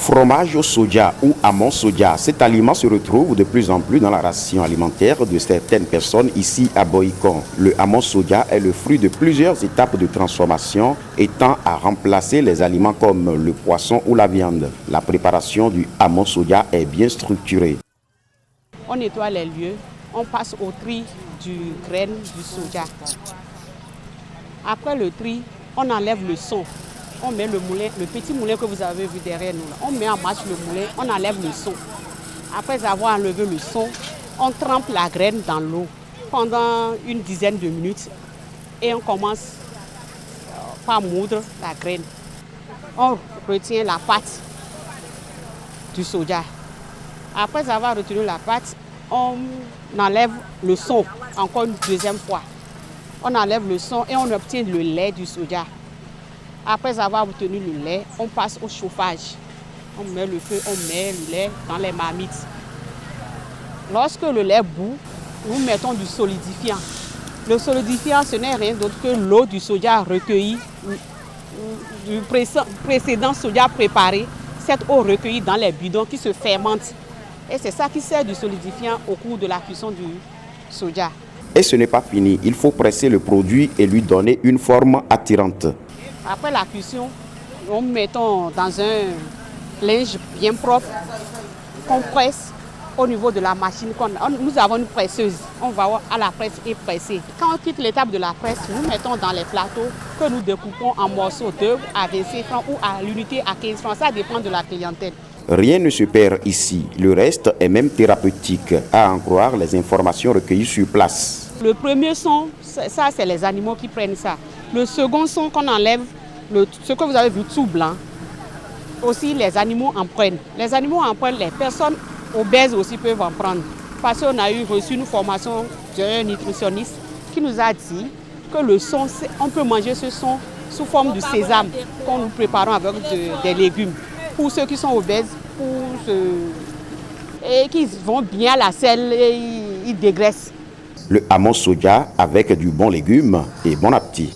Fromage au soja ou amont soja, cet aliment se retrouve de plus en plus dans la ration alimentaire de certaines personnes ici à Boikon. Le amont soja est le fruit de plusieurs étapes de transformation et tend à remplacer les aliments comme le poisson ou la viande. La préparation du amont soja est bien structurée. On nettoie les lieux, on passe au tri du grain du soja. Après le tri, on enlève le son. On met le moulin, le petit moulin que vous avez vu derrière nous. On met en marche le moulin, on enlève le son. Après avoir enlevé le son, on trempe la graine dans l'eau pendant une dizaine de minutes et on commence par moudre la graine. On retient la pâte du soja. Après avoir retenu la pâte, on enlève le son encore une deuxième fois. On enlève le son et on obtient le lait du soja. Après avoir obtenu le lait, on passe au chauffage. On met le feu, on met le lait dans les marmites. Lorsque le lait bout, nous mettons du solidifiant. Le solidifiant, ce n'est rien d'autre que l'eau du soja recueillie, du précédent soja préparé, cette eau recueillie dans les bidons qui se fermente. Et c'est ça qui sert du solidifiant au cours de la cuisson du soja. Et ce n'est pas fini, il faut presser le produit et lui donner une forme attirante. Après la cuisson, nous mettons dans un linge bien propre qu'on presse au niveau de la machine. Nous avons une presseuse, on va à la presse et presser. Quand on quitte l'étape de la presse, nous mettons dans les plateaux que nous découpons en morceaux de à 25 francs ou à l'unité à 15 francs, ça dépend de la clientèle. Rien ne se perd ici, le reste est même thérapeutique, à en croire les informations recueillies sur place. Le premier son, ça c'est les animaux qui prennent ça. Le second son qu'on enlève, ce que vous avez vu tout blanc, aussi les animaux en prennent. Les animaux en prennent, les personnes obèses aussi peuvent en prendre. Parce qu'on a reçu une formation d'un nutritionniste qui nous a dit que le son, on peut manger ce son sous forme de sésame qu'on nous préparons avec des légumes. Pour ceux qui sont obèses, et qui vont bien à la selle et ils dégraissent. Le amont soja avec du bon légume et bon appétit.